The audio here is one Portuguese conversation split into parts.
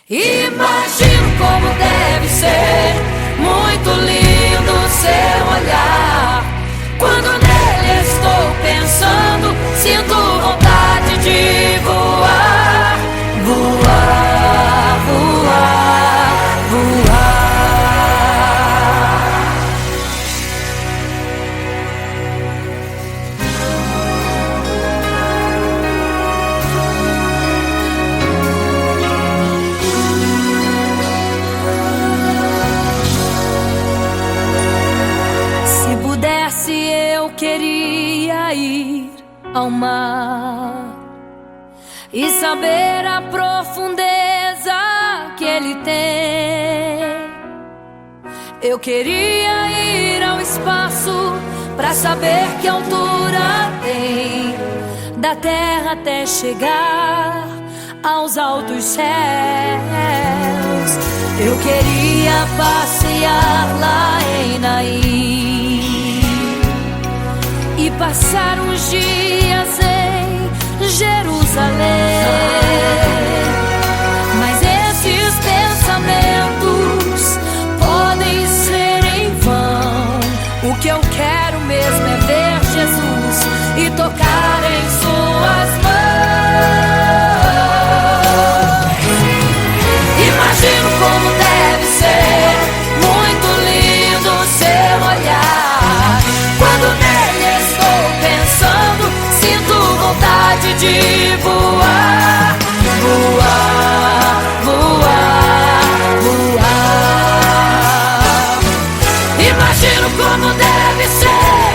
Imagino como deve ser muito lindo seu olhar. Quando nele estou pensando, sinto vontade de voar, voar, voar, voar. Se pudesse, eu queria ir ao mar e saber a profundeza que ele tem. Eu queria ir ao espaço pra saber que altura tem, da terra até chegar aos altos céus. Eu queria passear lá em Naim e passar uns dias em Jerusalém. Mas esses pensamentos podem ser em vão. O que eu quero mesmo é ver Jesus e tocar em suas mãos. Imagino como deve ser muito lindo seu olhar. Quando nele estou pensando, sinto vontade de voar, voar, voar, voar. Imagino como deve ser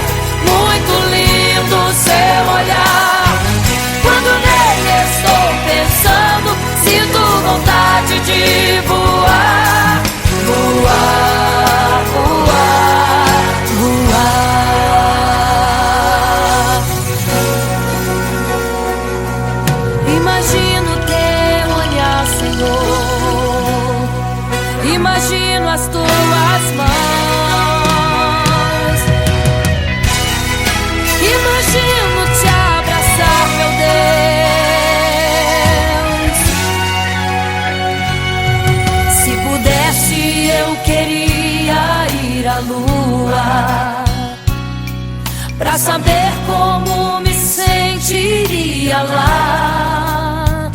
muito lindo seu olhar. Quando nele estou pensando, sinto vontade de voar, voar, voar, voar. Imagino teu olhar, Senhor. Imagino as tuas mãos. Imagino te abraçar, meu Deus. Se pudesse, eu queria ir à lua pra saber como me sentiria lá.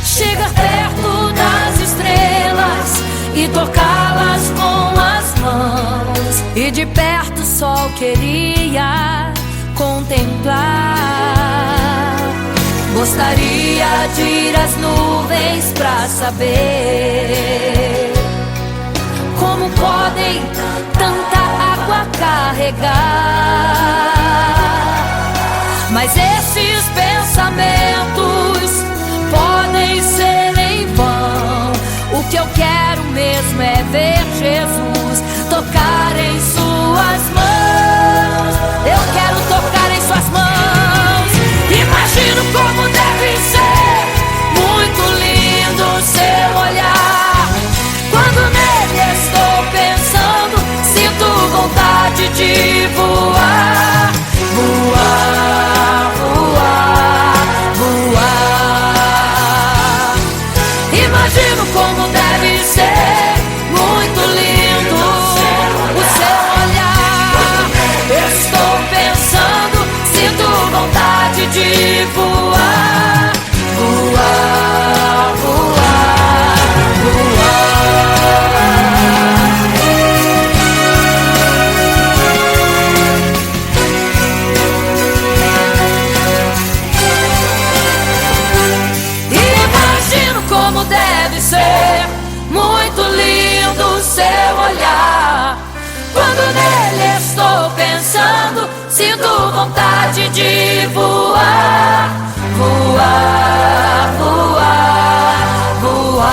Chegar perto das estrelas e tocá-las com as mãos, e de perto só queria contemplar. Gostaria de ir às nuvens pra saber como podem tanta água carregar. Mas esses pensamentos podem ser em vão. O que eu quero mesmo é ver Jesus, tocar em suas mãos. Eu quero tocar em suas mãos. Imagino como deve ser muito lindo seu olhar. Quando nele estou pensando, sinto vontade de voar, voar, voar, voar. Imagino como deve ser muito lindo o seu olhar. Estou pensando, sinto vontade de voar, voar, voar, voar. Imagino como deve ser muito lindo seu olhar. Quando nele estou pensando, sinto vontade de voar, voar, voar, voar.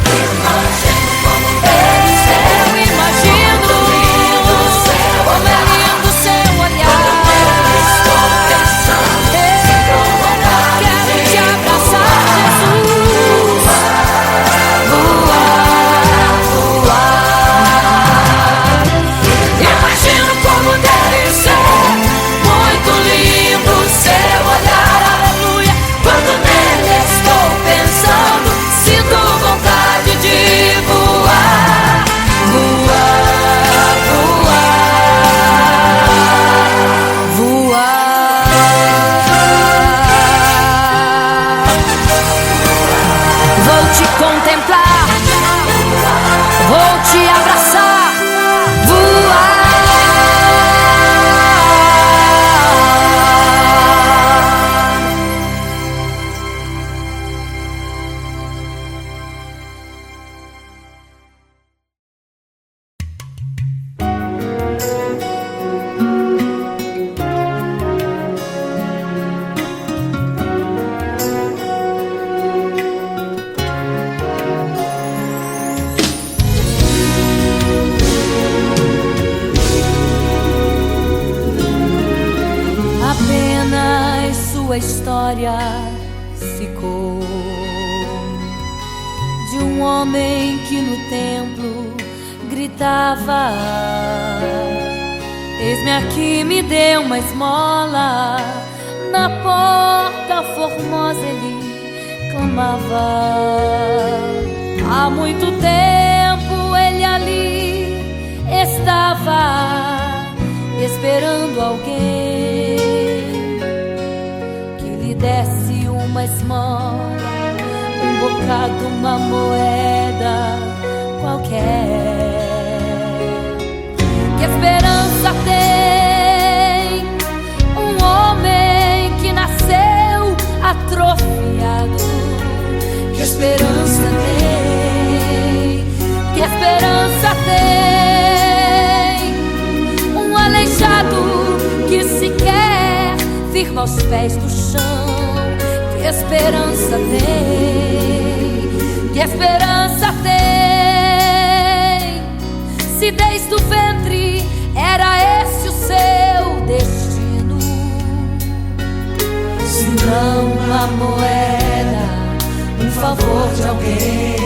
Imagino como deve ser, eu imagino como é lindo seu olhar. Estou pensando, sinto vontade, quero te abraçar, Jesus. Voar, voar. Imagino como deve ser muito lindo seu olhar, aleluia. contemplar, vou te abraçar, voar. Apenas sua história ficou de um homem que no templo gritava: eis-me aqui, me dê uma esmola. Na porta formosa ele clamava. Há muito tempo ele ali estava esperando alguém que lhe desse uma esmola, um bocado, uma moeda qualquer. Que esperança tem um homem que nasceu atrofiado? Que esperança tem? Que esperança tem um aleijado que sequer firma aos pés do chão? Que esperança tem? Que esperança tem? Se desde o ventre era esse o seu destino, se não uma moeda, um favor de alguém.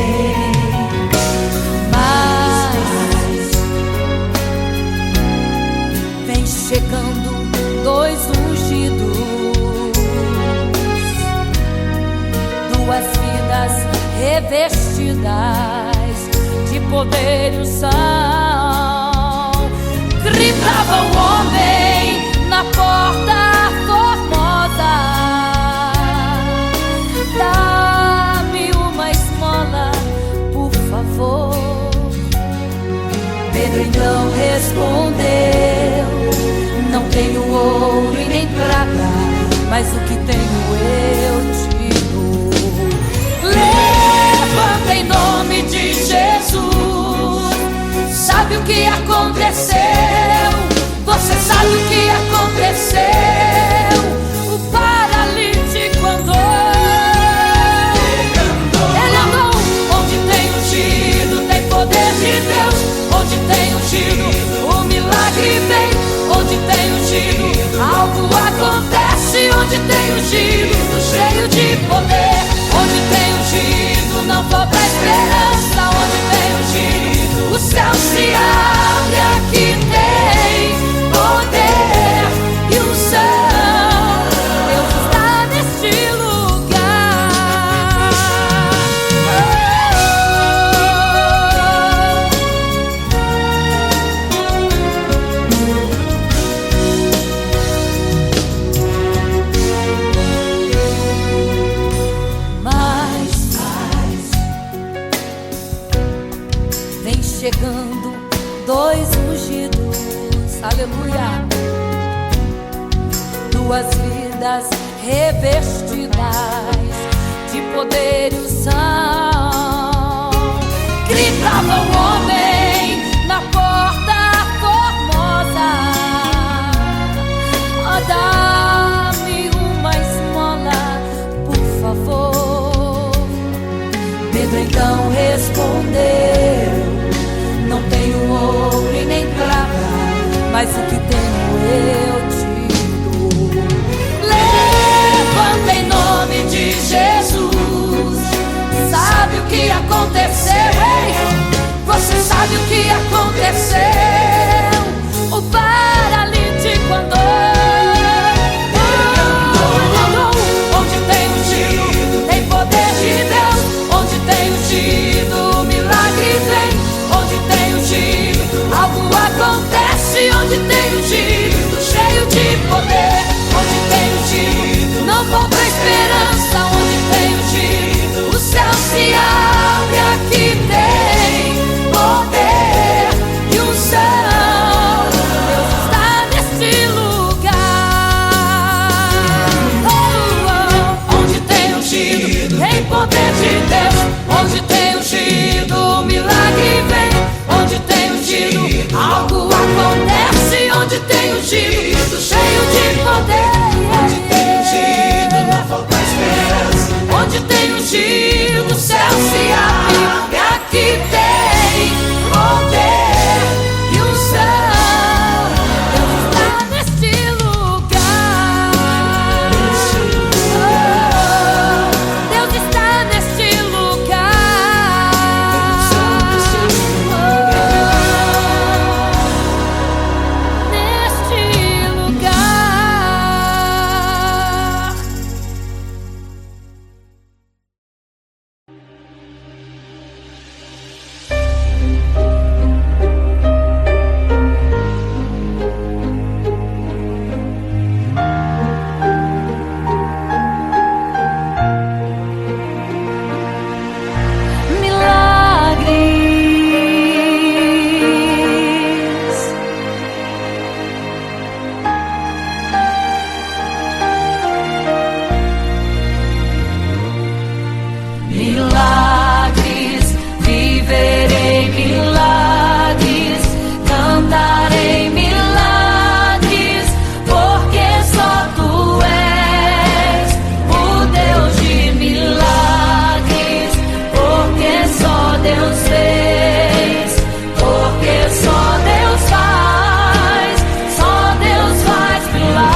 Mas vem chegando dois ungidos, duas vidas revestidas de poder e unção. Gritava o homem na porta formosa: dá-me uma esmola, por favor. Pedro então respondeu: não tenho ouro e nem prata, mas o que tenho eu te dou. Levanta em nome de Jesus. Sabe o que aconteceu? Você sabe o que aconteceu? O paralítico andou. Ele andou. Onde tem ungido, tem poder de Deus. Onde tem ungido, o milagre vem. Onde tem ungido, algo acontece. Onde tem ungido, cheio de poder. Onde tem ungido, não falta esperança. Onde tem ungido, o céu se abre. Aqui tem poder e unção. Deus está neste lugar. Mas vem chegando dois ungidos, aleluia, duas vidas revestidas de poder e unção. Gritava o homem na porta formosa: oh, dá-me uma esmola, por favor. Pedro então respondeu: não tenho ouro e nem prata, mas o que tenho eu te dou. Levanta em nome de Jesus. Sabe o que aconteceu? Você sabe o que aconteceu? O paralítico andou. Onde tem ungido, tem poder de Deus. Onde tem ungido, o milagre vem. Onde tem ungido, algo acontece. Onde tem ungido, tem poder de Deus. Onde tem ungido, o milagre vem. Onde tem ungido, algo acontece. Onde tem ungido, cheio de poder. Onde tem ungido, não falta esperança. Onde tem ungido, o céu se abre. E aqui tem poder e unção. Deus está neste lugar. Oh, Deus está neste lugar. Neste lugar. Milagres. Milagres, viverei milagres, cantarei milagres, porque só tu és o Deus de milagres, porque só Deus fez, porque só Deus faz milagres.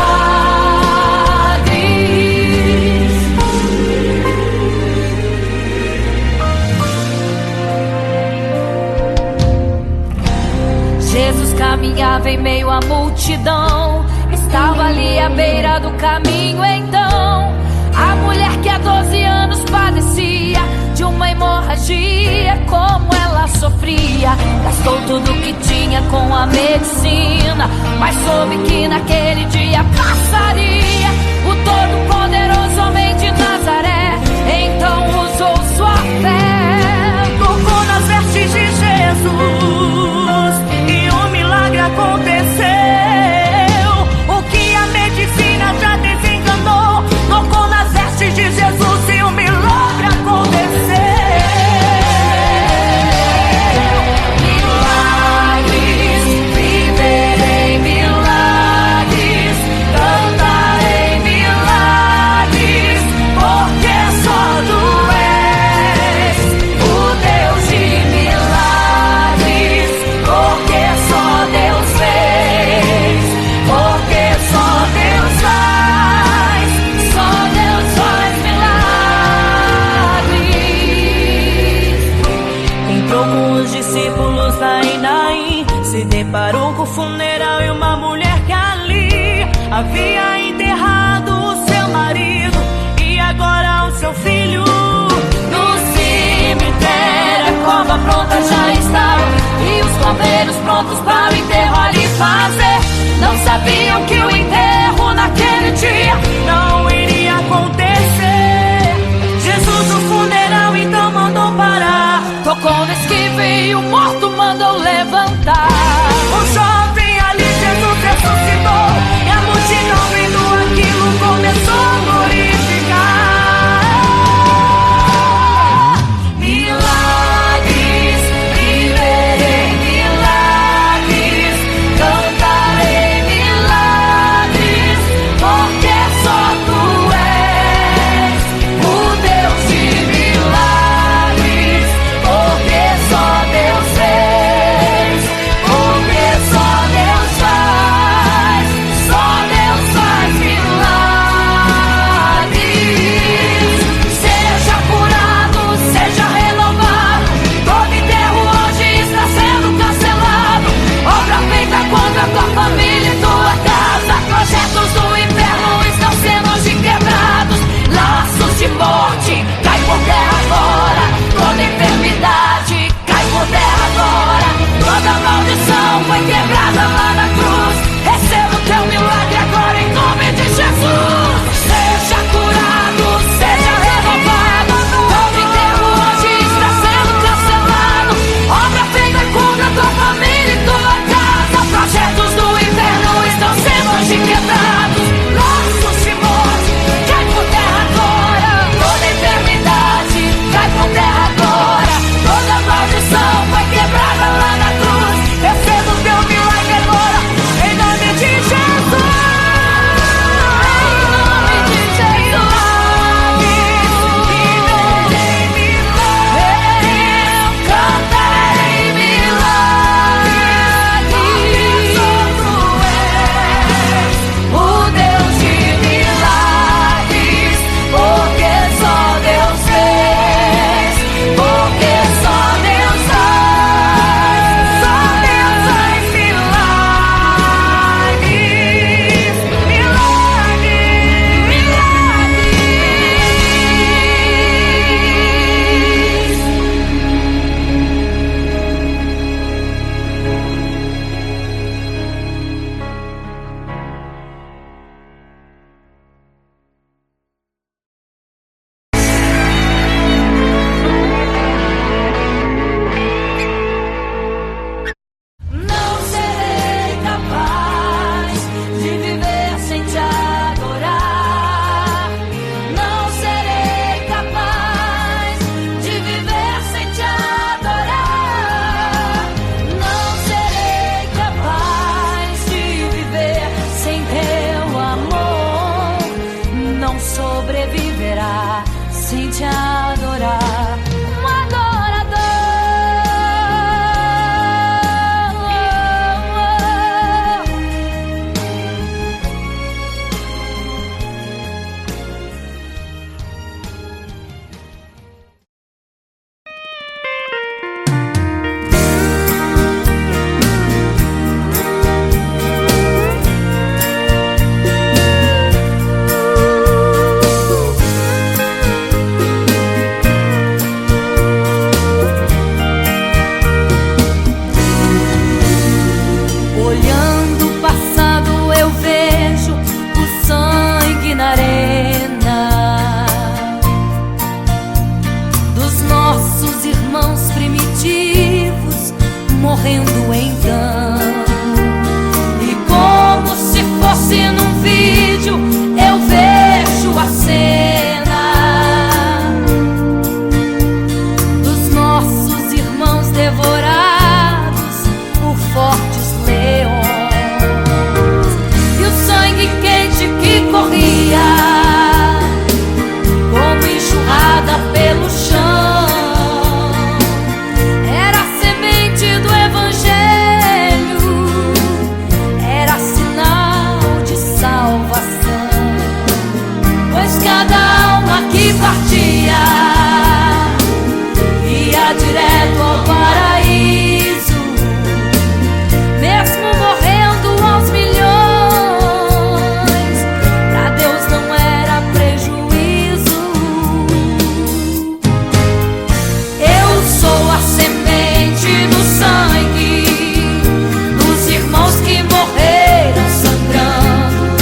Jesus caminhava em meio à multidão, estava ali à beira do caminho. Então a mulher que há 12 anos padecia de uma hemorragia, como ela sofria, gastou tudo que tinha com a medicina, mas soube que naquele dia passaria. O todo-poderoso homem de Nazaré então usou sua fé, tocou nas vestes de Jesus e um milagre aconteceu. O que a medicina já desenganou, tocou nas vestes de Jesus e um milagre aconteceu. Milagres, viverei milagres, cantarei milagres, porque só tu és o Deus de milagres, porque só Deus fez, porque só Deus faz milagres. Entrou com os discípulos lá em Naim, se deparou com o funeral e uma mulher que ali havia enterrado o seu marido e agora o seu filho. No cemitério a cova pronta já estava e os coveiros prontos para o enterro ali fazer. Não sabiam que o enterro naquele dia Não iria acontecer. Jesus no funeral então mandou parar. tocou no esquivo e o morto mandou levantar. O jovem ali Jesus ressuscitou e a multidão vendo aquilo começou a glorificar. Milagres, viverei milagres, cantarei milagres, porque só tu és o Deus de milagres, porque só Deus fez, irmãos primitivos morrendo então. E como se fosse num vídeo, eu vejo a cena dos nossos irmãos devorados por fortes leões. E o sangue quente que corria como enxurrada pelo chão era a semente do Evangelho, era sinal de salvação. Pois cada alma que partia ia direto ao paraíso, mesmo morrendo aos milhões, pra Deus não era prejuízo. Eu sou a semente do sangue dos irmãos que morreram sangrando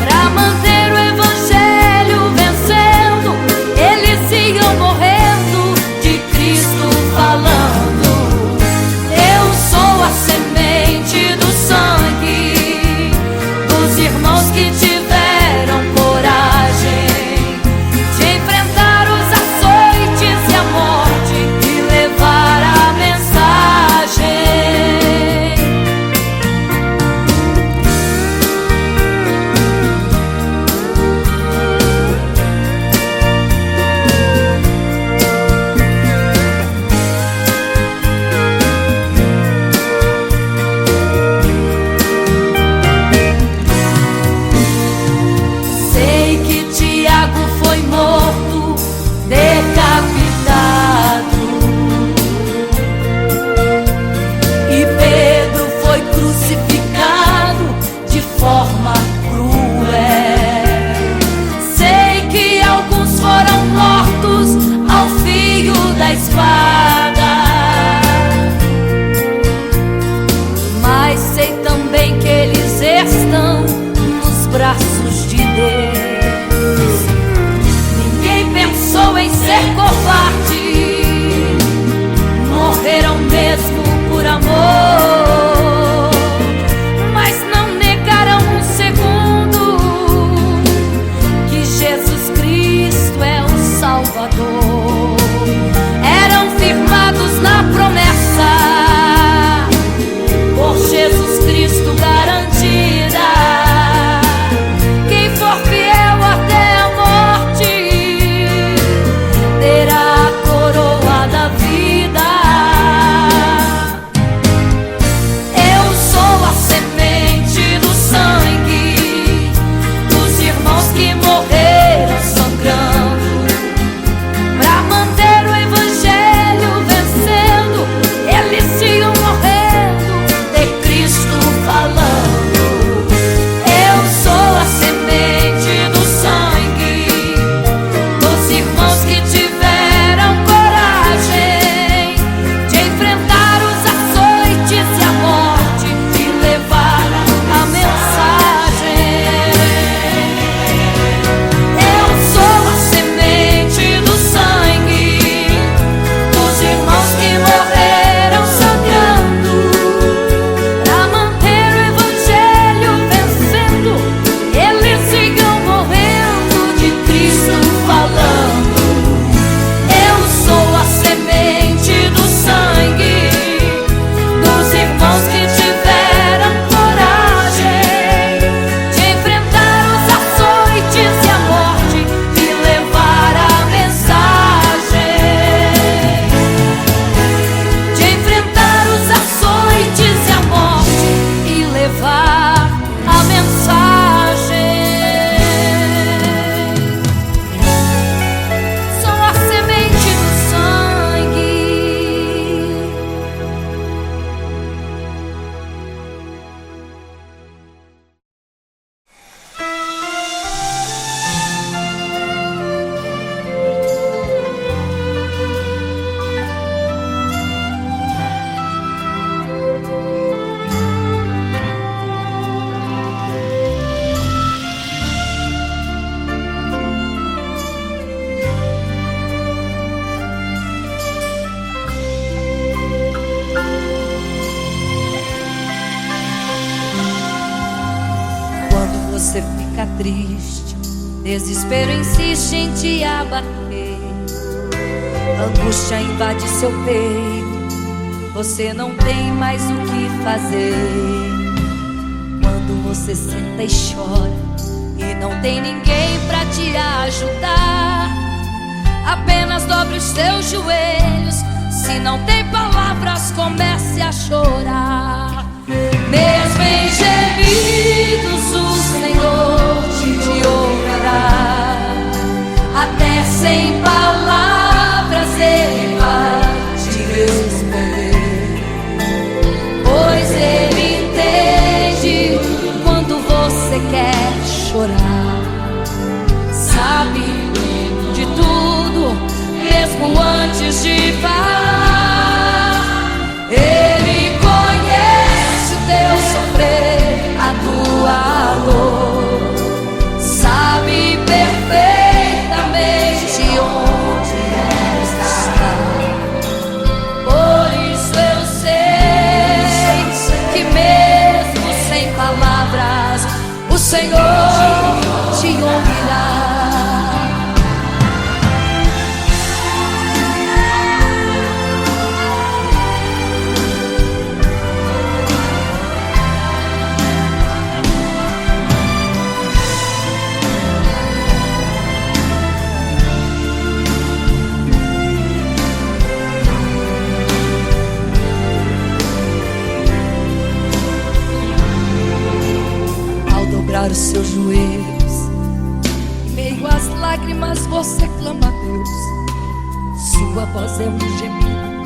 pra manter o Evangelho vencendo. Eles iam morrendo de Cristo falando. Eu sou a semente do sangue dos irmãos que tiveram coragem de enfrentar os açoites e a morte e levar a mensagem. Sei que Tiago foi morto, decapitado, e Pedro foi crucificado de forma cruel. Sei que alguns foram mortos ao fio da espada, mas sei também que eles estão nos braços de Deus. Ninguém pensou em ser covarde, morreram mesmo por amor, mas não negaram um segundo que Jesus Cristo é o Salvador. Eram firmados na promessa, por Jesus Cristo garantida. Quem for fiel até a morte terá a coroa da vida. Eu sou a semente do sangue dos irmãos que morreram sangrando pra manter triste, desespero insiste em te abater. Angústia invade seu peito, você não tem mais o que fazer. Quando você senta e chora e não tem ninguém pra te ajudar, apenas dobre os seus joelhos. Se não tem palavras, comece a chorar. Mesmo em gemidos, o Senhor te ouvirá. Até sem palavras Ele vai te responder, pois Ele entende quando você quer chorar. Sabe de tudo, mesmo antes de falar. Ele conhece o teu sofrer, a tua dor. Sabe perfeitamente onde está. Por isso eu sei que mesmo sem palavras o Senhor te ouvirá. Os seus joelhos, em meio às lágrimas você clama a Deus. Sua voz é um gemido,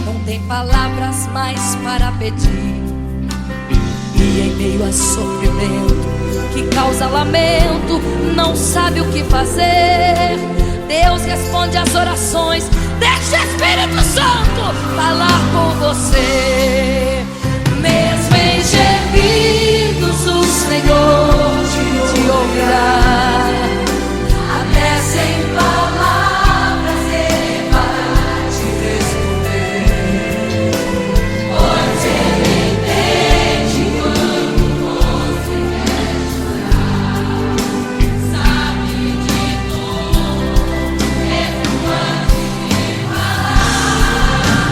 não tem palavras mais para pedir. E em meio a sofrimento que causa lamento, não sabe o que fazer. Deus responde às orações, deixa o Espírito Santo falar com você. Mesmo em gemidos o Senhor te ouvirá. Até sem palavras Ele vai te responder, pois Ele entende quando você quer chorar. Sabe de tudo, mesmo antes de falar.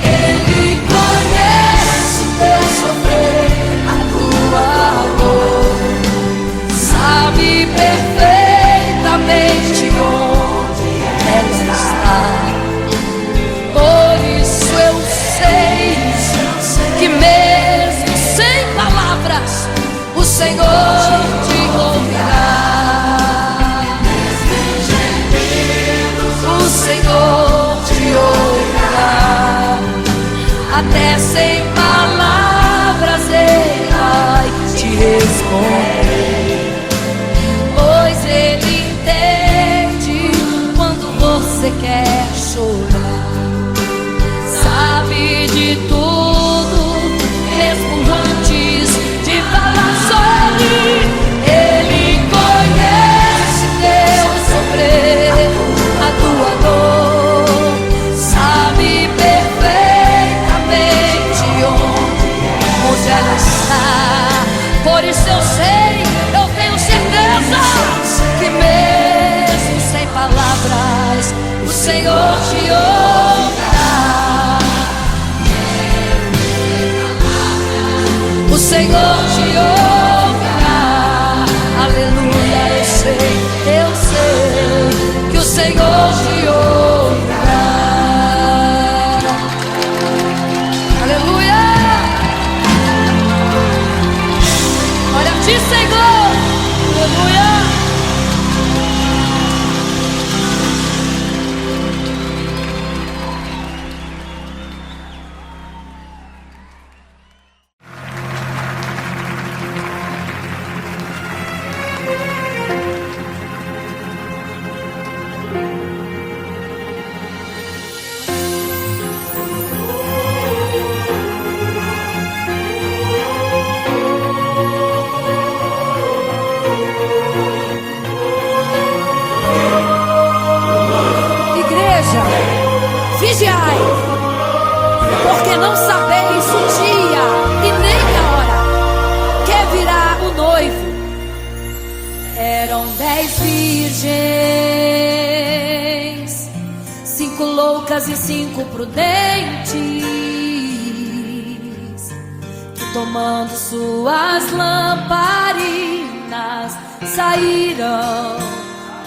Ele conhece o teu sofrer, a tua dor. Sabe perfeitamente onde ela está. Por isso eu sei que mesmo sem palavras o Senhor te ouvirá. O Senhor te ouvirá. Até sem palavras Ele vai te responder, pois Ele entende quando você quer chorar. Sabe de tudo, mesmo antes de falar sobre. Ele conhece teu sofrer, a tua dor. Sabe perfeitamente onde ela está. Por isso eu sei, eu tenho certeza que mesmo sem palavras o Senhor te ouvirá. O Senhor te ouvirá. Aleluia, eu sei que o Senhor te ouvirá. Aleluia. Olha a ti, Senhor. Aleluia. Vigiai, porque não sabeis o dia e nem a hora que virá o noivo. virgens, 5 loucas e 5 prudentes, que tomando suas lamparinas saíram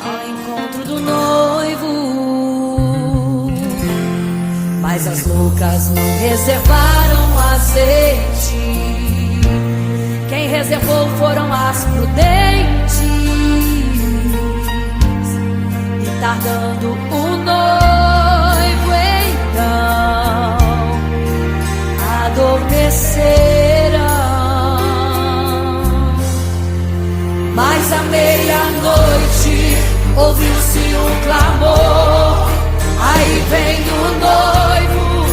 ao encontro do noivo. Mas as loucas não reservaram azeite, quem reservou foram as prudentes. E tardando o noivo então adormeceram. Mas à meia-noite ouviu-se um clamor, aí vem o noivo,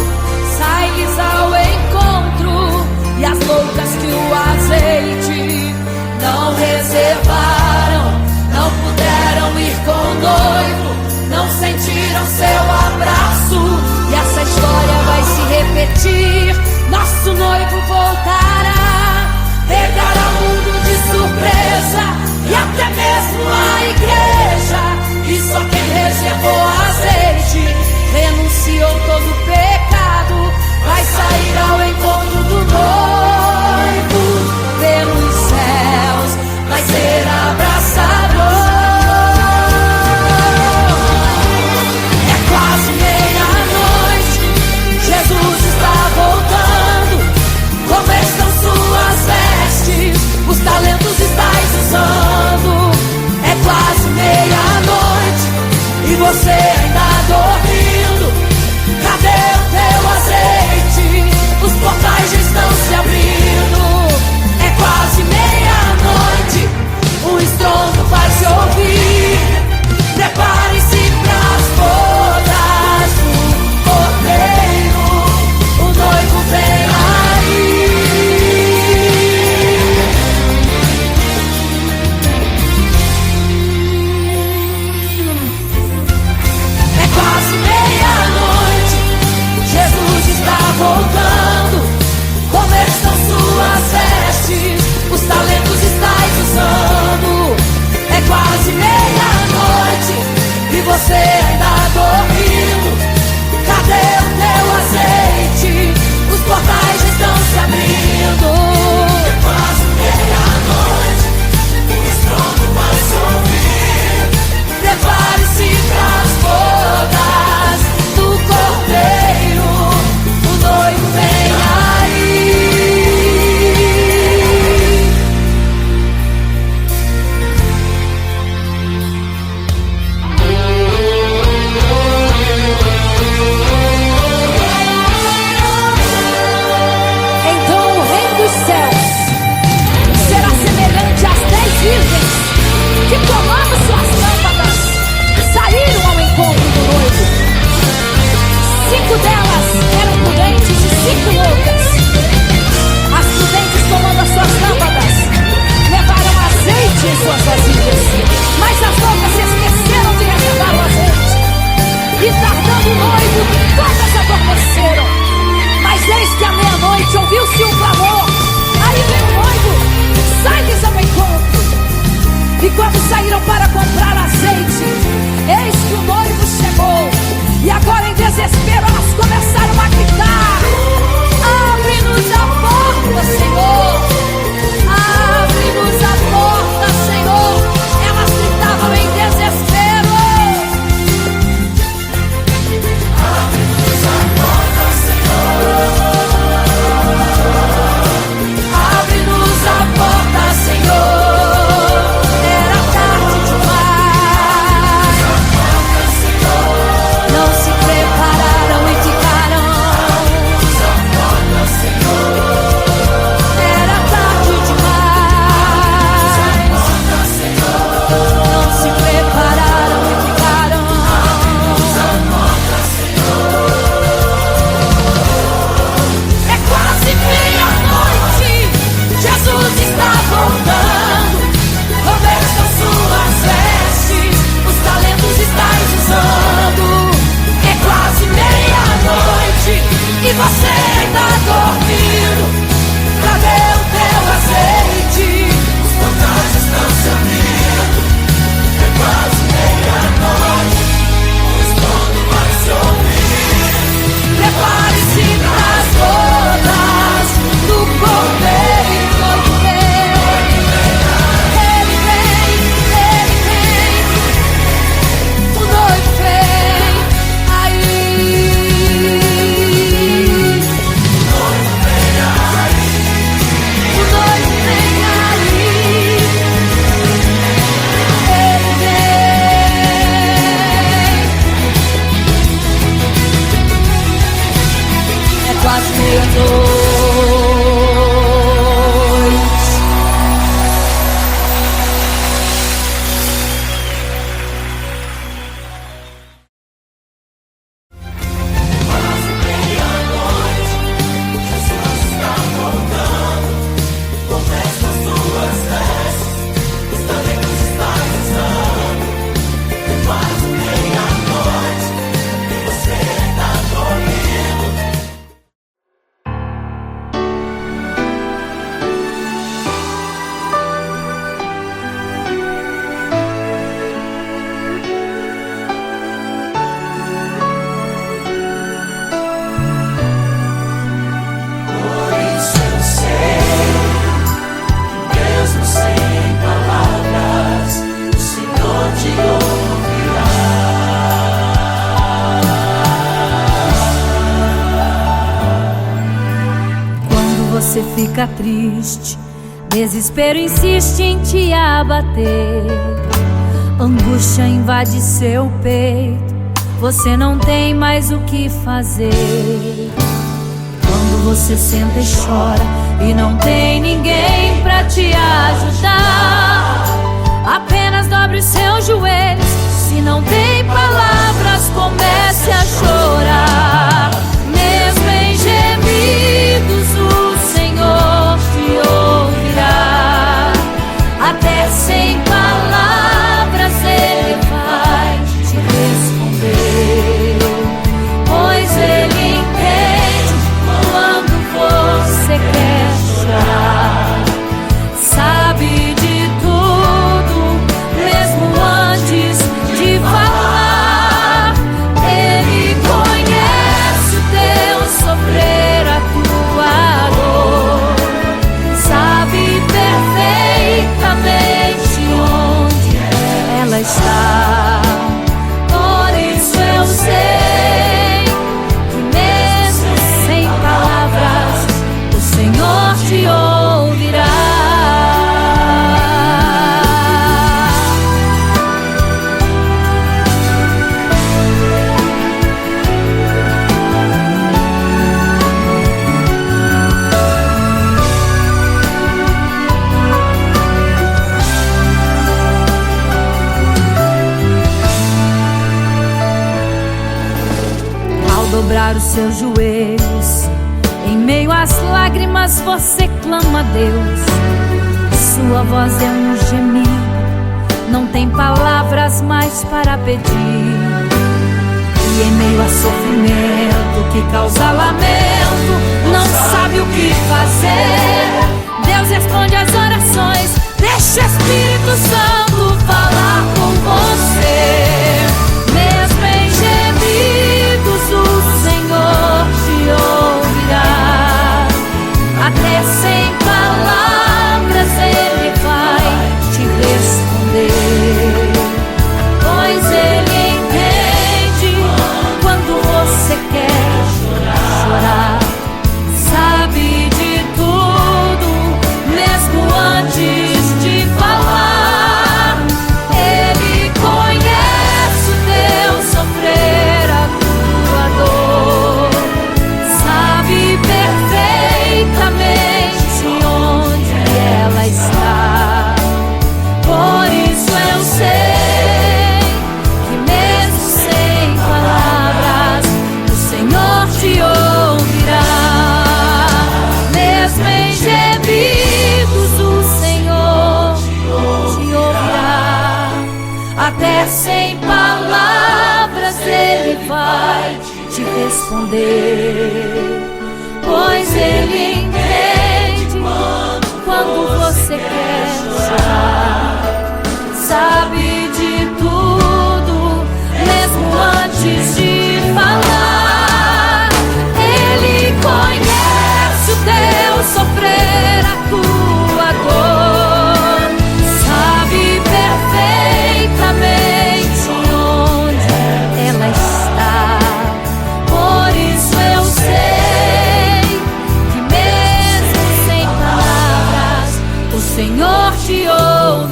sai-lhes ao encontro. E as loucas que o azeite não reservaram, não puderam ir com o noivo, não sentiram seu abraço. E essa história vai se repetir, nosso noivo voltará, pegará o mundo de surpresa e até mesmo a igreja. E só quem reservou azeite, renunciou todo o pecado, vai sair ao encontro do noivo pelos céus, vai ser abraçador. É quase meia-noite, Jesus está voltando. Como estão suas vestes? Os talentos estáis usando. É quase meia-noite e você ainda dormindo. Cadê o teu azeite? Os portais já estão se abrindo. É quase meia-noite, o estrondo vai se ouvir. Prepare-se pras bodas do Cordeiro, o noivo vem aí. É quase meia-noite, Jesus está voltando. Como estão suas vestes? Os talentos estáis usando. É quase meia-noite e você ainda dormindo. Cadê o teu azeite? Os portais já estão se abrindo. É quase meia-noite, o estrondo vai se ouvir. Prepare-se pras bodas do Cordeiro, o noivo vem aí. Então o reino dos céus será semelhante às 10 virgens que, tomando suas lâmpadas, saíram ao encontro do noivo. 5 delas eram prudentes e 5 loucas. As prudentes, tomando as suas lâmpadas, levaram azeite em suas vasilhas, mas as loucas se esqueceram de reservar o azeite. E tardando o noivo, todas adormeceram. Mas eis que à meia-noite ouviu-se um clamor, aí vem o noivo, sai-lhes ao encontro. E quando saíram para comprar azeite, eis que o noivo chegou. E agora em desespero elas começaram a gritar: abre-nos a porta, Senhor! Abre-nos a porta, Senhor! Elas gritavam em desespero. Abre-nos a porta, Senhor! Abre-nos a porta, Senhor! Era tarde demais. às meia-noite. Você fica triste, desespero insiste em te abater, angústia invade seu peito, você não tem mais o que fazer. Quando você senta e chora e não tem ninguém pra te ajudar, apenas dobre os seus joelhos. Se não tem palavras, comece a chorar. Mesmo em gemidos, o Senhor te ouvirá. Até sem palavras Ele vai te responder, pois Ele entende quando você quer chorar. Sabe de tudo, mesmo antes de falar. Ele conhece o teu sofrer, a tua dor. Sabe perfeitamente onde ela está. Por isso eu sei que mesmo sem palavras o Senhor te ouvirá. Ao dobrar os seus joelhos, em meio às lágrimas você clama a Deus. Sua voz é um gemido, não tem palavras mais para pedir. E em meio a sofrimento que causa lamento, não sabe o que fazer. Deus responde às orações, deixa o Espírito Santo falar com você. Mesmo em gemidos o Senhor te ouvirá. Até sem palavras Ele vai te responder, pois Ele entende quando você quer chorar. Sabe de tudo, mesmo antes de falar. Ele conhece o teu sofrer, a tua dor. Sabe perfeitamente onde ela está. Por isso eu sei que mesmo sem palavras o Senhor te ouvirá. Mesmo em gemidos o Senhor te ouvirá. Até sem palavras Ele vai te responder, pois Ele entende quando você quer chorar. Sabe de tudo, mesmo antes de falar. Ele conhece o teu sofrer, a tua dor. Sabe perfeitamente onde ela está. Por isso eu sei que mesmo sem palavras o Senhor te ouve.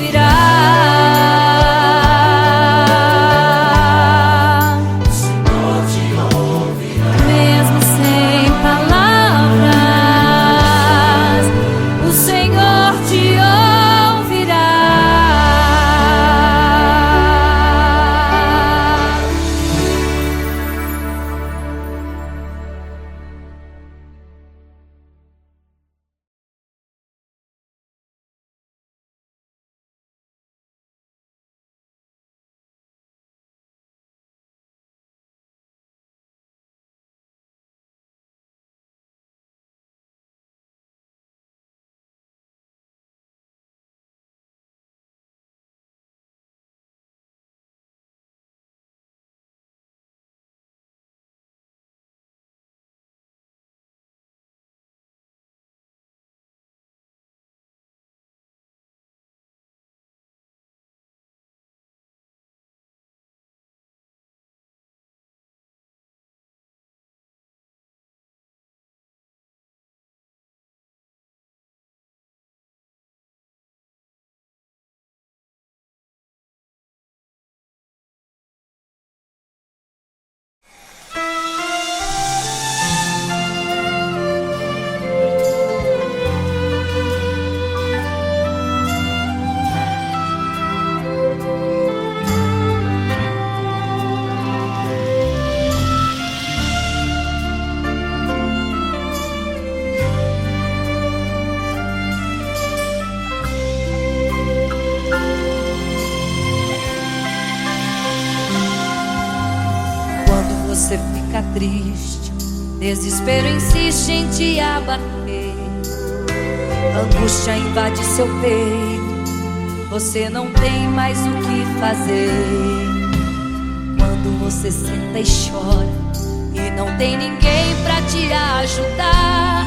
você fica triste, desespero insiste em te abater, angústia invade seu peito, você não tem mais o que fazer. Quando você senta e chora e não tem ninguém pra te ajudar,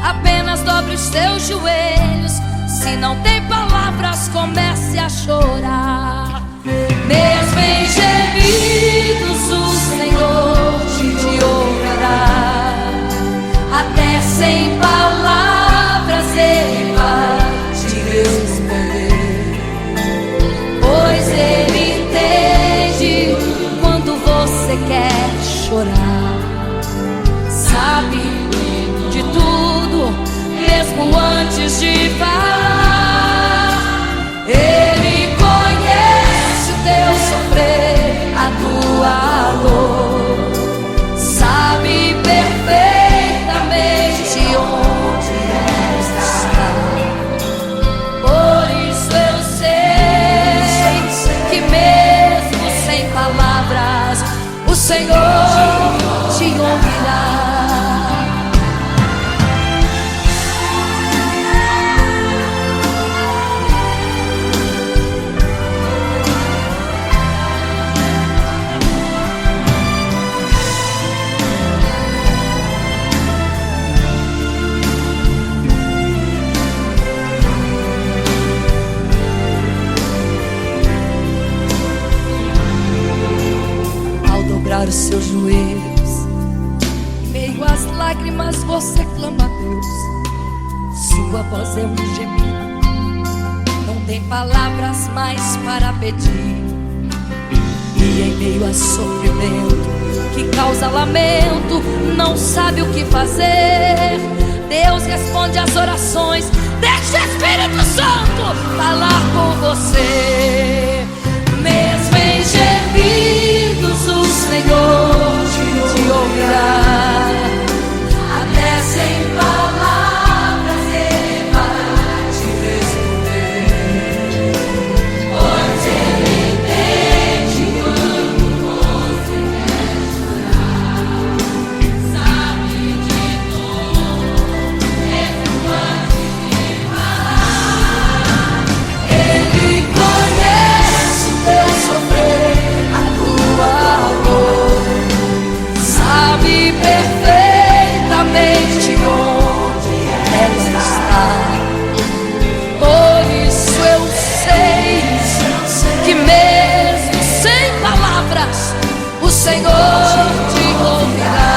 apenas dobre os seus joelhos. Se não tem palavras, comece a chorar. Mesmo em gemidos, o Senhor te ouvirá. Até sem palavras Ele vai te responder, pois Ele entende quando você quer chorar. Sabe de tudo, mesmo antes de falar. Ele conhece o teu sofrer, a tua dor, sabe perfeitamente onde está. Por isso eu sei que mesmo sem palavras o Senhor te ouvirá. Os seus joelhos, em meio às lágrimas você clama a Deus. Sua voz é um gemido, não tem palavras mais para pedir. E em meio a sofrimento que causa lamento, não sabe o que fazer. Deus responde às orações, deixa o Espírito Santo falar com você. Mesmo em gemidos o Senhor te ouvirá. Até sem palavras Ele vai te responder, pois Ele entende quando você quer chorar. Sabe de tudo, mesmo antes de falar. Ele conhece o teu sofrer, a tua dor, sabe perfeitamente onde ela está. Por isso eu sei que mesmo sem palavras o Senhor te ouvirá.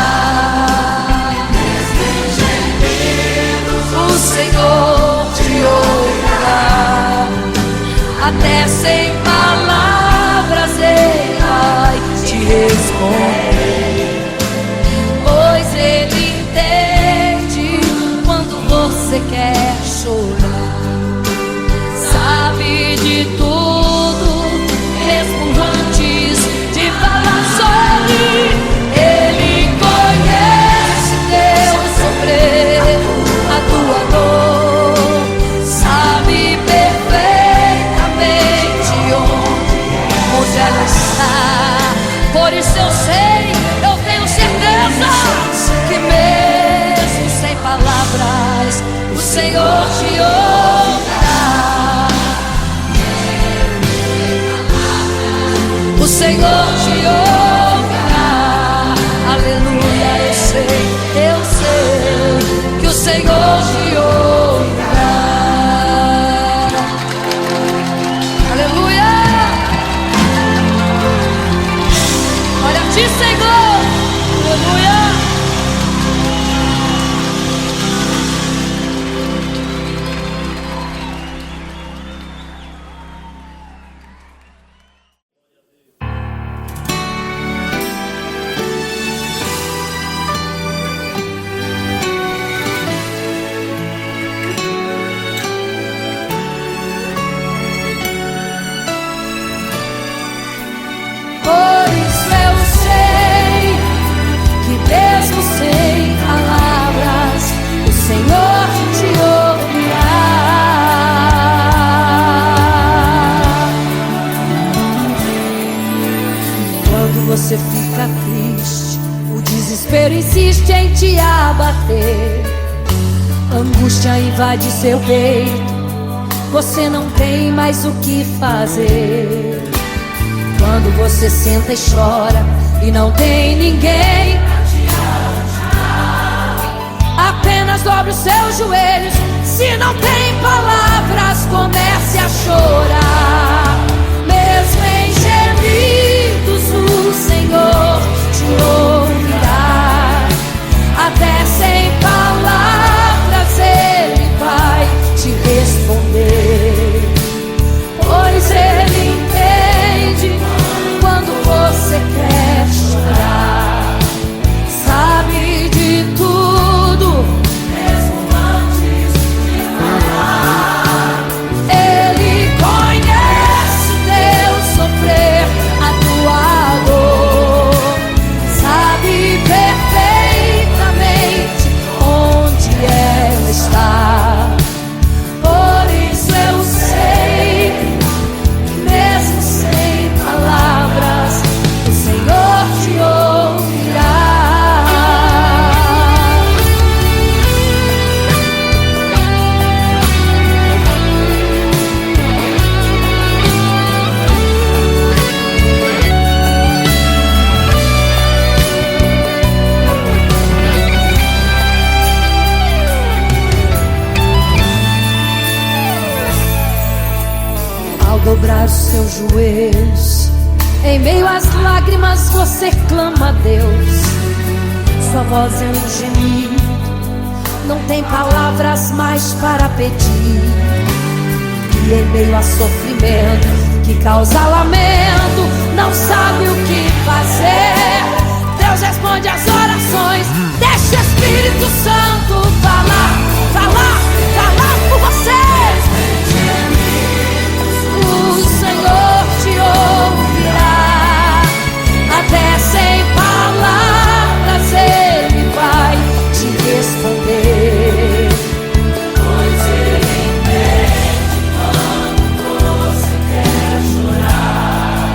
O Senhor te ouvirá. Até sem palavras Ele vai te responder, pois Ele entende quando você quer chorar. Sabe de tudo, mesmo antes de falar sobre. Ele conhece teu sofrer, a tua dor, sabe perfeitamente onde ela está. Por isso eu sei fica triste, o desespero insiste em te abater. Angústia invade seu peito, você não tem mais o que fazer. Quando você senta e chora e não tem ninguém, apenas dobre os seus joelhos. Se não tem palavras, comece a chorar. Mesmo em gemidos, o Senhor te ouvirá. Até sem palavras Ele vai te responder, pois Ele entende quando você quer chorar. Sabe de tudo, mesmo antes de falar. Ele conhece o teu sofrer, a tua dor. Sabe perfeitamente onde ela está. Por isso eu sei que mesmo sem palavras, o Senhor te ouvirá. Ao dobrar os seus joelhos, em meio às lágrimas você clama a Deus. Sua voz é um gemido, não tem palavras mais para pedir. E em meio a sofrimento que causa lamento, não sabe o que fazer. Deus responde às orações, deixa o Espírito Santo falar, falar, falar por você. O Senhor te ouvirá. Até sem palavras Ele vai te responder, pois Ele entende quando você quer chorar.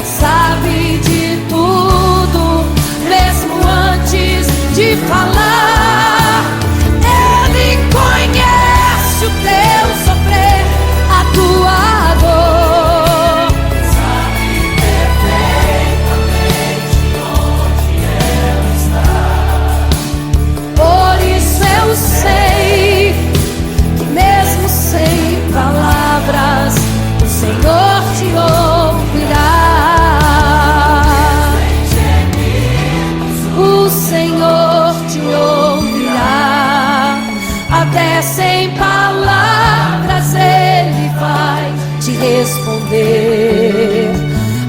Sabe de tudo, mesmo antes de falar. Ele conhece o teu sofrer, a tua dor. Sabe perfeitamente onde ela está. Por isso eu sei que mesmo sem palavras, o Senhor te ouvirá. O Senhor te ouvirá. Até sem palavras Ele vai te responder,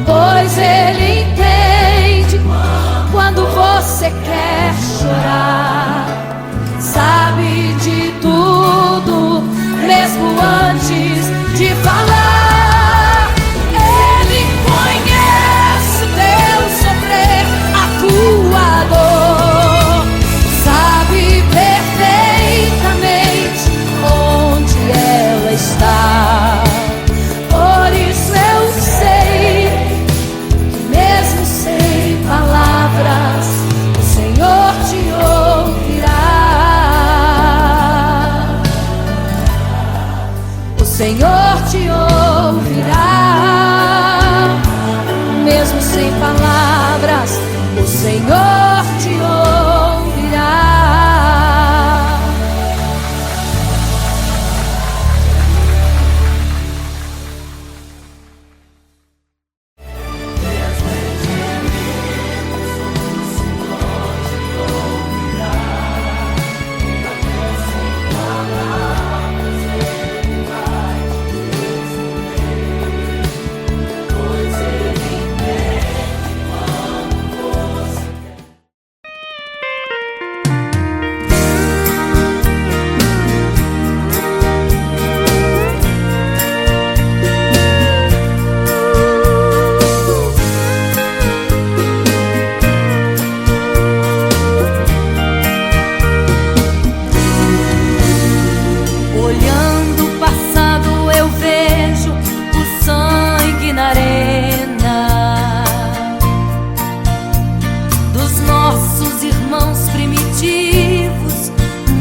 pois Ele entende quando você quer chorar. Sabe de tudo, mesmo antes de falar. Ele conhece o teu sofrer, a tua dor. Sabe perfeitamente onde ela está. Por isso eu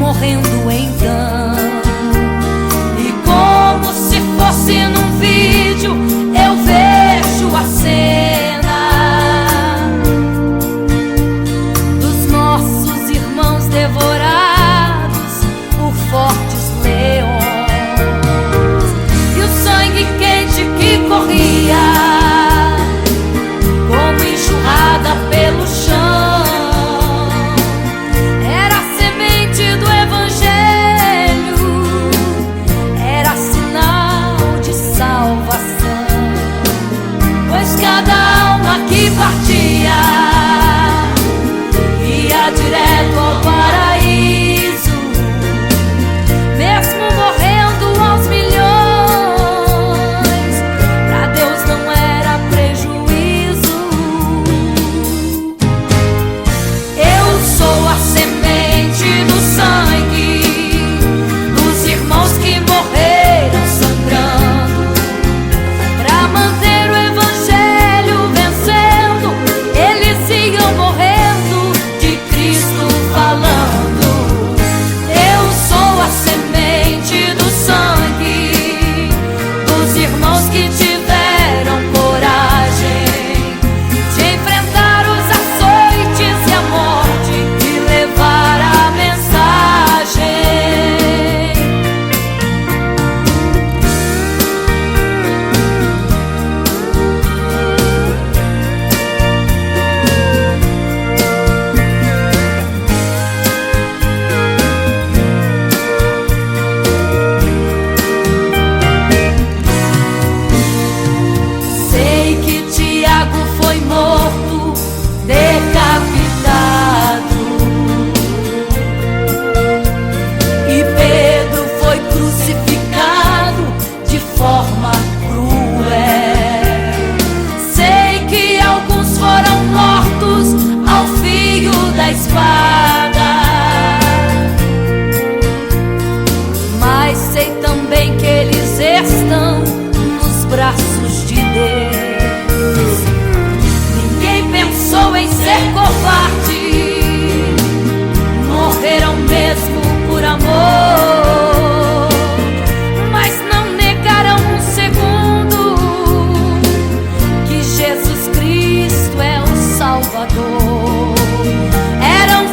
morrendo então. E como se fosse num vídeo, eu vejo a cena dos nossos irmãos devorados por fortes leões, e o sangue quente que corria como enxurrada pelo chão era a semente do evangelho, era sinal de salvação, pois cada alma que partia ia direto ao paraíso, mesmo morrendo aos milhões. Pra Deus não era prejuízo. Eu sou a semente do sangue dos irmãos que morreram sangrando pra manter o evangelho vencendo. Eles iam morrendo, de Cristo falando. Eu sou a semente do sangue dos irmãos que tiveram coragem de enfrentar os açoites e a morte e levar a mensagem. Sei que Tiago foi morto, decapitado, e Pedro foi crucificado de forma cruel. Sei que alguns foram mortos ao fio da espada, mas sei também que eles estão nos braços de Deus. Ninguém pensou em ser covarde, morreram mesmo por amor, mas não negaram um segundo que Jesus Cristo é o Salvador. Eram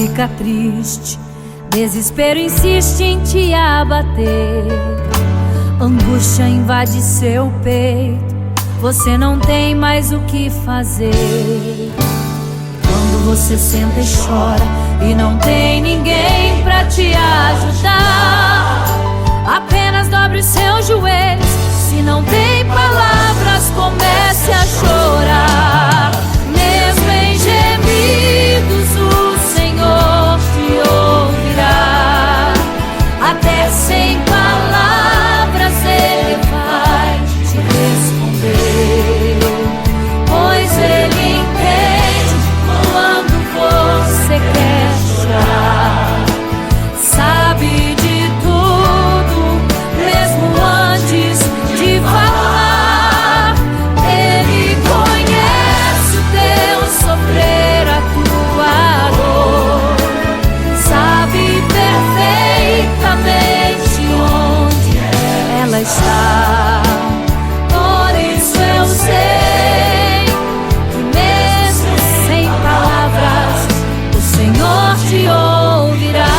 fica triste, desespero insiste em te abater, angústia invade seu peito, você não tem mais o que fazer. Quando você senta e chora e não tem ninguém pra te ajudar, apenas dobre os seus joelhos. Se não tem palavras, comece a chorar. Mesmo em gemidos, o Senhor te ouvirá. Até sem palavras Ele vai te responder, pois Ele entende quando você quer chorar. Sabe de tudo, mesmo antes de falar. Ele conhece o teu sofrer, a tua dor. Sabe perfeitamente onde ela está. Por isso eu sei que mesmo sem palavras o Senhor te ouvirá.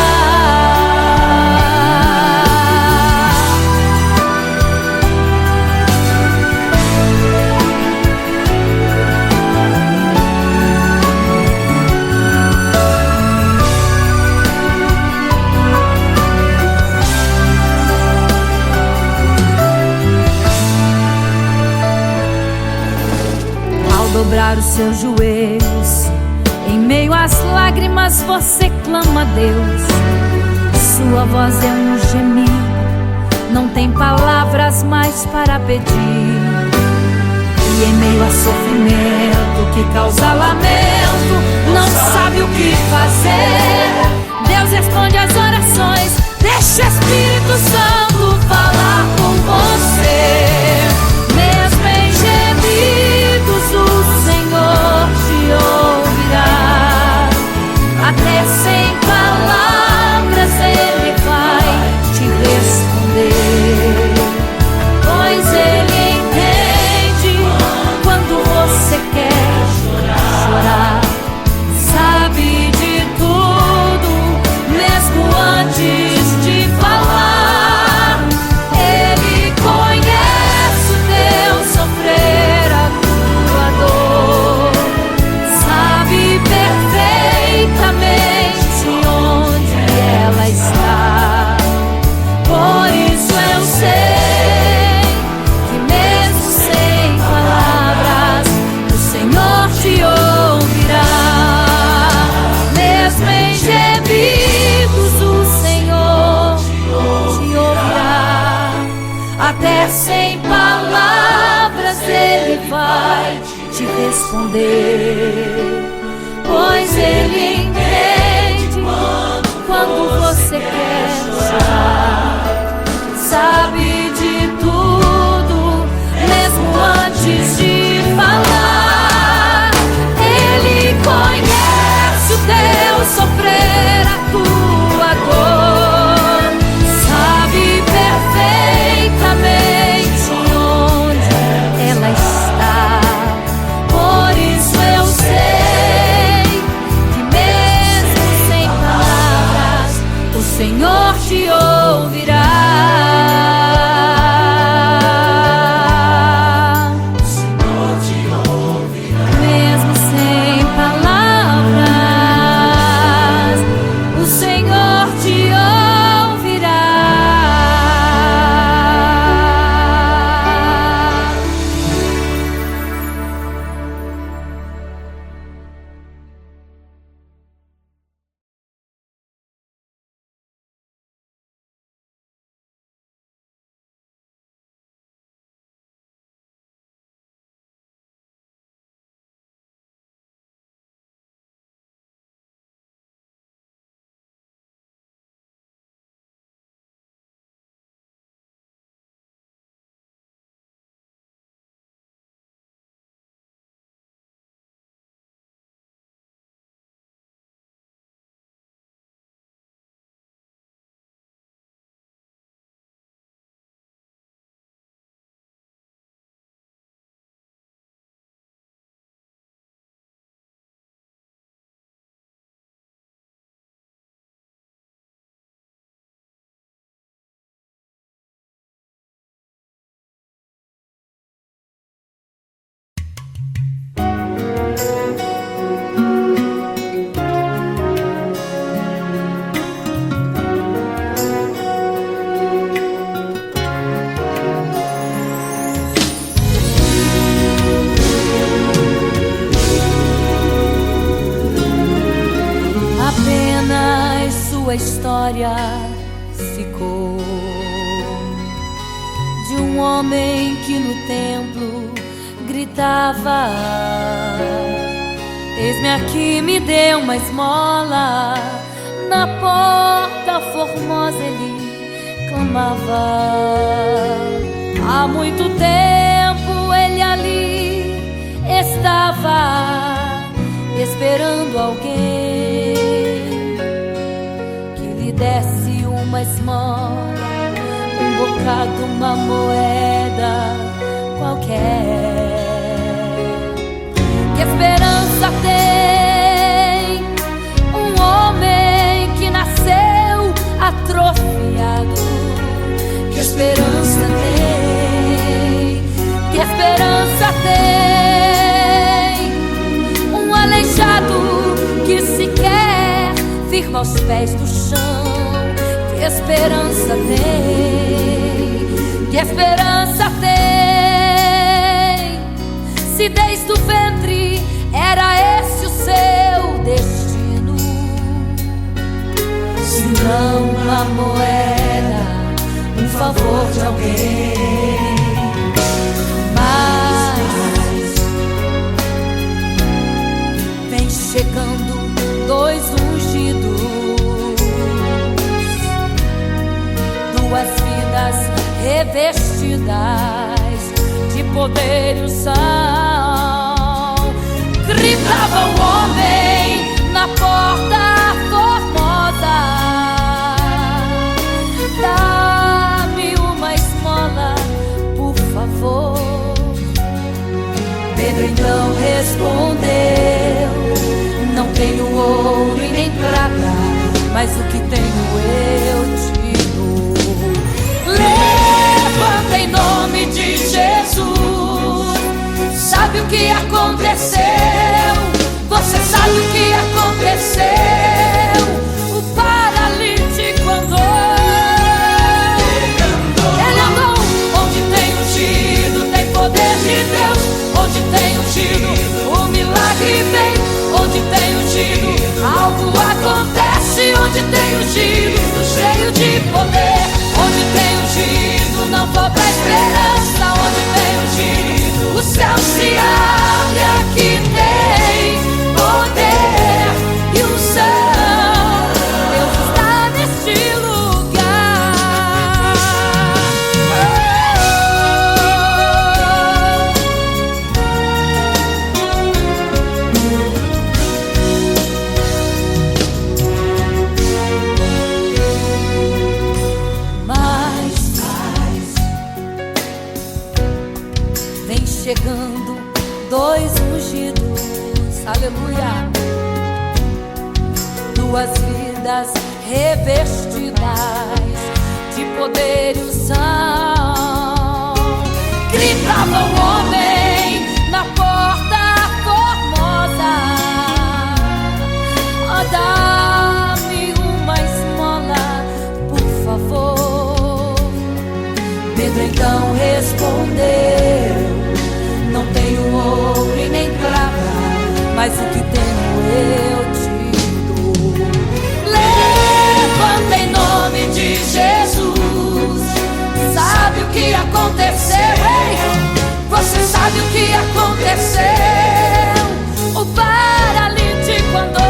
Dobrar os seus joelhos, em meio às lágrimas você clama a Deus. Sua voz é um gemido, não tem palavras mais para pedir. E em meio a sofrimento que causa lamento, não sabe o que fazer. Deus responde às orações, deixa o Espírito Santo falar com você. Mesmo em gemidos o Senhor te ouvirá. Até sem palavras Ele vai te responder, pois Ele entende quando você quer chorar. Sabe de tudo, mesmo antes de falar. Ele conhece o teu sofrer, a tua dor. Sabe perfeitamente onde ela está. Por isso eu sei que mesmo sem palavras o Senhor te ouvirá. Mesmo em gemidos o Senhor te ouvirá. Até sem palavras Ele vai te responder, pois Ele entende quando você quer chorar. Sabe de tudo, mesmo antes de falar. Ele conhece o teu sofrer, a tua dor. Sabe perfeitamente onde ela está. Por isso eu sei que mesmo sem palavras o Senhor te ouve. homem que no templo gritava: eis-me aqui, me dê uma esmola. Na porta formosa ele clamava. Há muito tempo ele ali estava, esperando alguém que lhe desse uma esmola, um bocado, uma moeda qualquer. Que esperança tem um homem que nasceu atrofiado? Que esperança tem? Que esperança tem um aleijado que sequer firma os pés do chão? Que esperança tem? Que esperança tem? Se desde o ventre era esse o seu destino, se não uma moeda, um favor de alguém. Mas vem chegando dois ungidos, duas vidas revestidas de poder e unção. Gritava o homem na porta formosa: dá-me uma esmola, por favor. Pedro então respondeu: não tenho ouro e nem prata, mas o que tenho eu te dou. Levanta em nome de Jesus. Sabe o que aconteceu? Você sabe o que aconteceu? O paralítico andou. Ele andou. Onde tem ungido, tem poder de Deus. Onde tem ungido, o milagre vem. Onde tem ungido, algo acontece. Onde tem ungido, cheio de poder. Onde tem ungido, não falta esperança. Onde tem ungido, o céu se abre. Aqui tem poder e unção. Deus está neste lugar. Mas vem chegando dois ungidos, aleluia, duas vidas revestidas de poder e unção. Gritava o homem na porta formosa: oh, dá-me uma esmola, por favor. Pedro então respondeu: não tenho ouro e nem prata, mas o que tenho eu te dou. Levanta em nome de Jesus. Sabe o que aconteceu? Ei, você sabe o que aconteceu? O paralítico andou.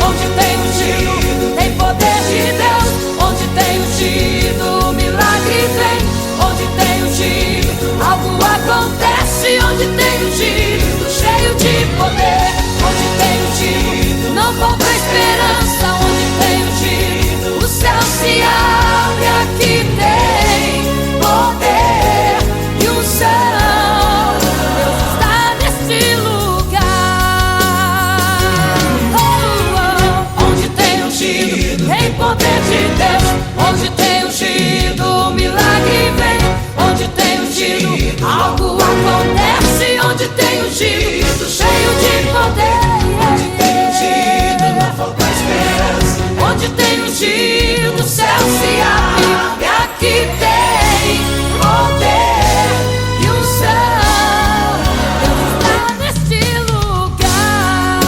Onde tem ungido, tem poder de Deus. Onde tem ungido, o milagre vem. Onde tem ungido, algo acontece. Onde tem ungido, cheio de poder. Onde tem ungido, não falta esperança. Onde tem ungido, o céu se abre. Aqui tem poder e unção. Deus está neste lugar. Oh, oh. Onde tem ungido, tem poder de Deus. Onde tem ungido, o milagre vem. Onde tem ungido, algo acontece. Onde tem ungido, cheio de poder. Onde tem ungido, não falta esperança. Onde tem ungido, o céu se abre. E aqui tem poder e unção. Deus está neste lugar.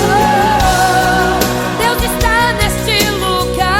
Oh, Deus está neste lugar.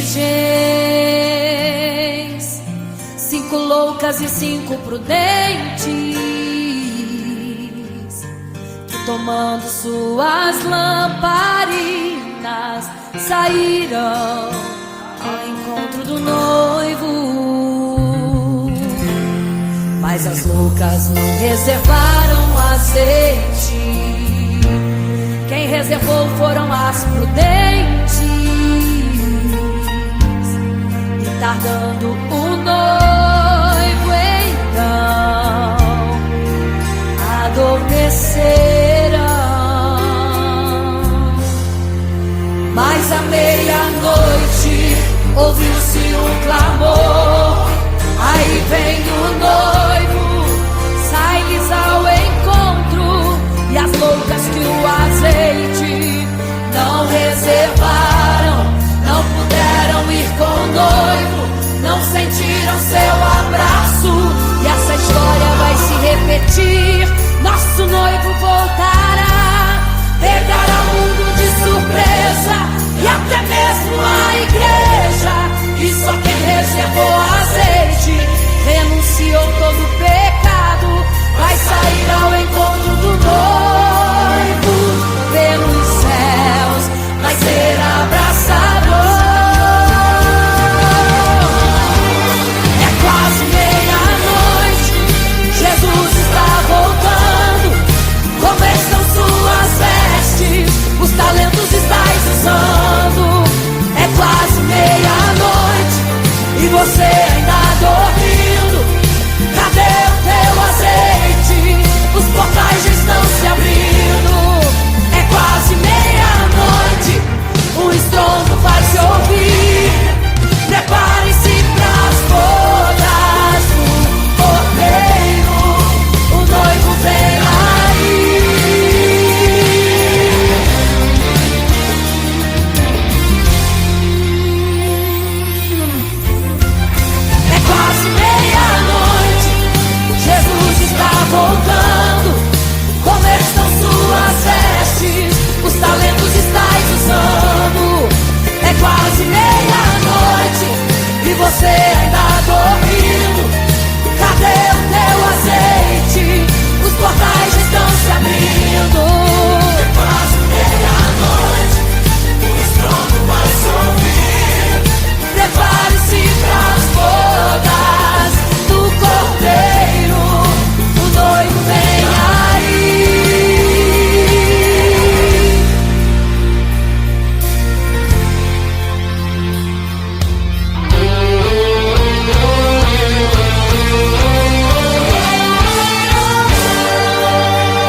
virgens, 5 loucas e 5 prudentes, que tomando suas lamparinas saíram ao encontro do noivo. Mas as loucas não reservaram azeite, quem reservou foram as prudentes. E tardando o noivo então adormeceram. Mas à meia-noite ouviu-se um clamor, aí vem o noivo, sai-lhes ao encontro. E as loucas que o azeite não reservaram, não puderam ir com o noivo, não sentiram seu abraço. E essa história vai se repetir, nosso noivo voltará, pegará o mundo de surpresa e até mesmo a igreja. E só quem reservou azeite, renunciou todo o pecado, vai sair ao encontro do noivo pelos céus, vai ser abraçador. É quase meia-noite, Jesus está voltando. Como estão suas vestes? Os talentos estáis usando. É quase meia-noite e você ainda dormindo. Cadê o teu azeite? Os portais já estão se abrindo. É quase meia-noite, o estrondo vai se ouvir. Prepare-se pras bodas do Cordeiro, o noivo vem aí. É quase meia-noite, Jesus está voltando. Como estão suas vestes? Os talentos estáis usando. É quase meia-noite e você ainda dormindo. Cadê o teu azeite? Os portais já estão se abrindo. É quase meia-noite, o estrondo vai se ouvir. Prepare-se pras bodas do Cordeiro, o noivo vem aí.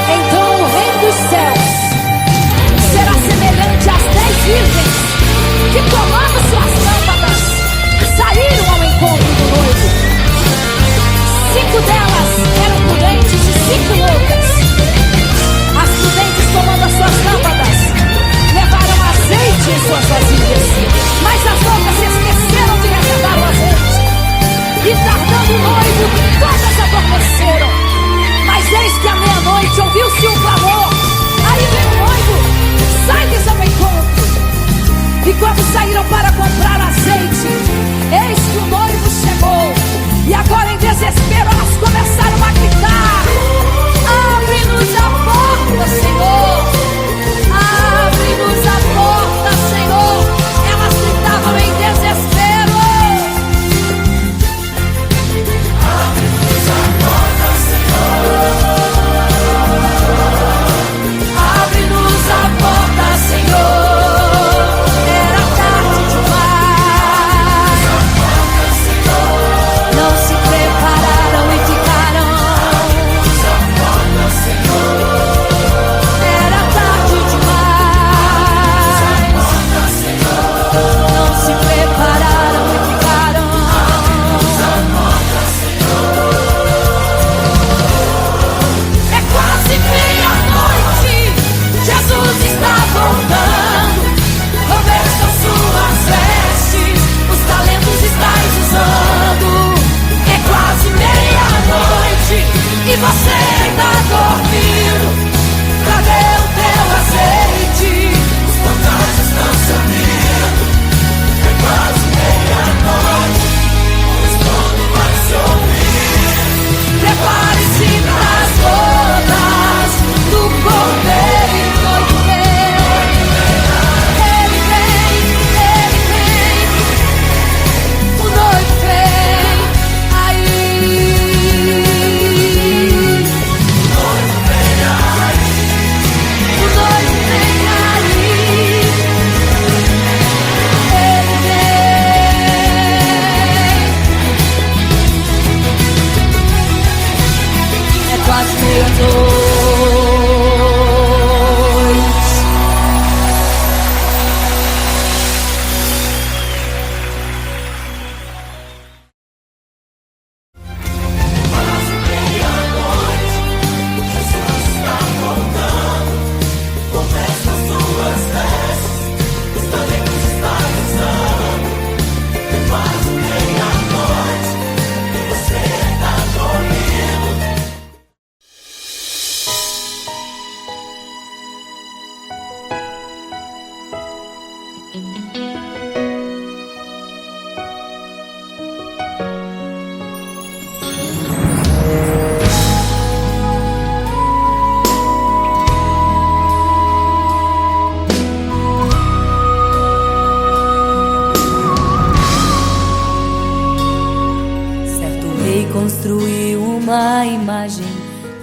Então o reino dos céus será semelhante às 10 virgens que, tomando suas lâmpadas, saíram ao encontro do noivo. 5 delas eram prudentes e 5 loucas. As prudentes, tomando as suas lâmpadas, levaram azeite em suas vasilhas, mas as loucas se esqueceram de reservar o azeite. E tardando o noivo, todas adormeceram. Mas eis que à meia-noite ouviu-se um clamor, aí vem o noivo, sai-lhes ao encontro. E quando saíram para comprar azeite, eis que o noivo chegou. E agora em desespero elas começaram a gritar: abre-nos a porta, Senhor! Abre-nos a porta, Senhor! Elas gritavam em desespero. Abre-nos a porta, Senhor!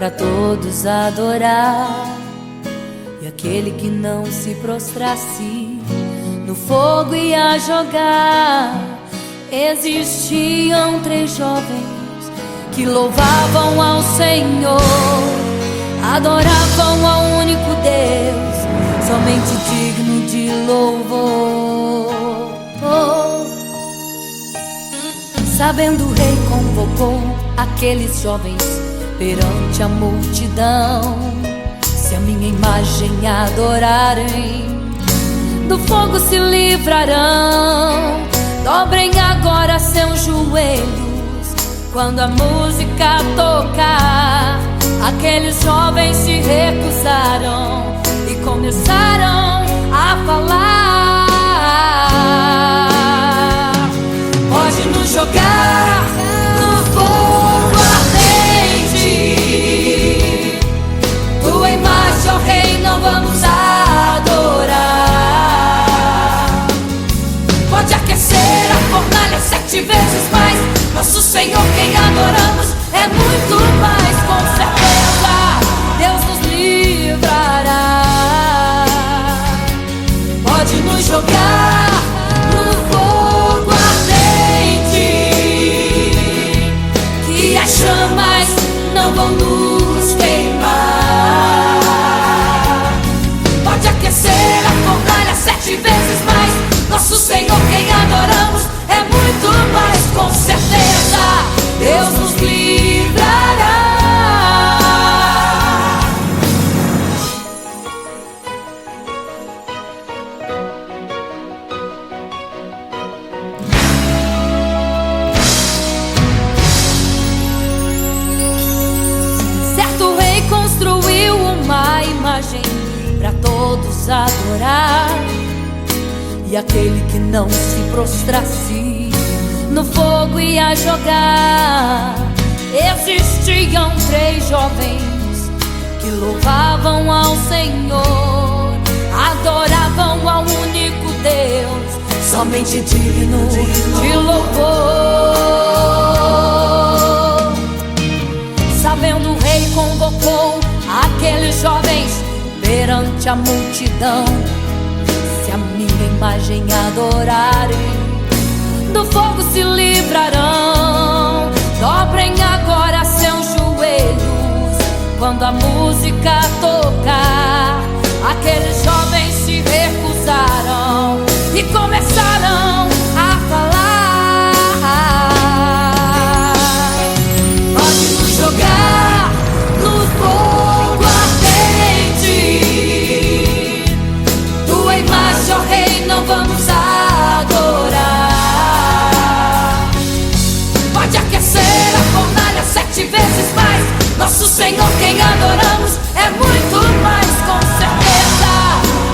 pra todos adorar. E aquele que não se prostrasse no fogo ia jogar. Existiam 3 jovens que louvavam ao Senhor, adoravam ao único Deus, somente digno de louvor. Sabendo, o rei convocou aqueles jovens perante a multidão. Se a minha imagem adorarem, do fogo se livrarão. Dobrem agora seus joelhos quando a música tocar. Aqueles jovens se recusaram e começaram a falar: pode nos jogar no fogo ardente, tua imagem, ó Rei, não vamos adorar. Pode aquecer a fornalha 7 vezes mais, nosso Senhor quem adoramos é muito mais. Com certeza Deus nos livrará. Pode nos jogar no fogo ardente, que as chamas não vão nos queimar. Pode aquecer a fornalha 7 vezes mais, nosso Senhor quem adoramos é muito mais. Com certeza Deus nos livrará. Certo rei construiu uma imagem para todos adorar. E aquele que não se prostrasse no fogo ia jogar. Existiam 3 jovens que louvavam ao Senhor, adoravam ao único Deus, somente digno de louvor. Sabendo, o rei convocou aqueles jovens perante a multidão. Se a minha imagem adorarem, do fogo se livrarão. Dobrem agora seus joelhos quando a música tocar. Aqueles jovens se recusaram e começaram a falar: pode nos jogar no fogo ardente, tua imagem, ó Rei, não vamos adorar. Pode aquecer a fornalha 7 vezes mais, nosso Senhor quem adoramos é muito mais. Com certeza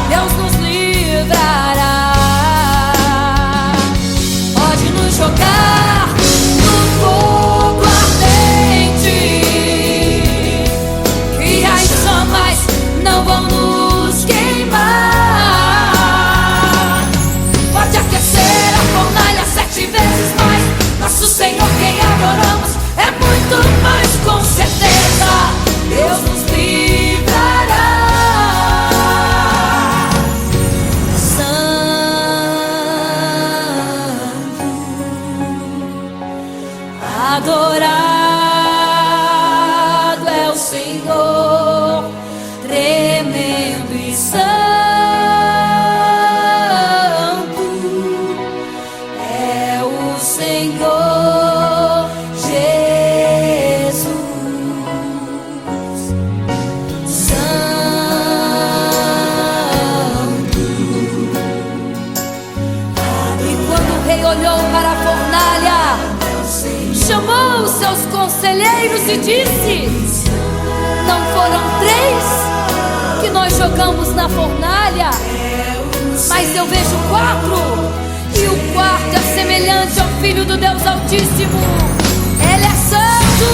Deus nos livrará. Pode nos jogar no fogo ardente, que as chamas não vão nos queimar. Pode aquecer a fornalha 7 vezes mais, nosso Senhor quem adoramos é muito mais. Com certeza Deus nos livrará. Santo, adorado é o Senhor, tremendo e santo é o Senhor Jesus. Santo. E quando o rei olhou para a fornalha, chamou os seus conselheiros e disse: não foram 3 que nós jogamos na fornalha, mas eu vejo 4, e o quarto é semelhante ao Filho do Deus Altíssimo. Ele é santo,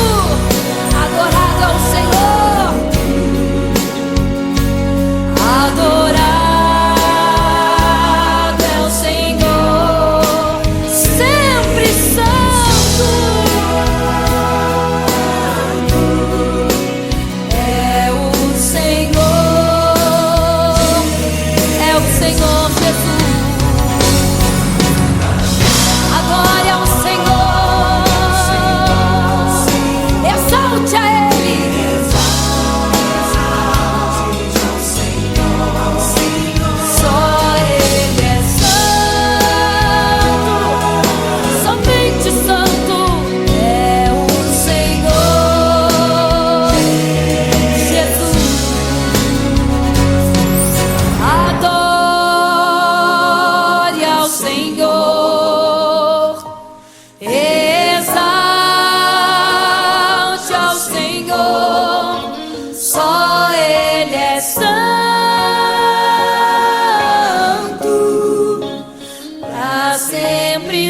adorado ao Senhor, adorado é o Senhor, sempre santo.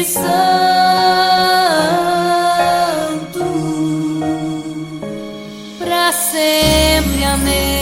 Santo, pra sempre, amém.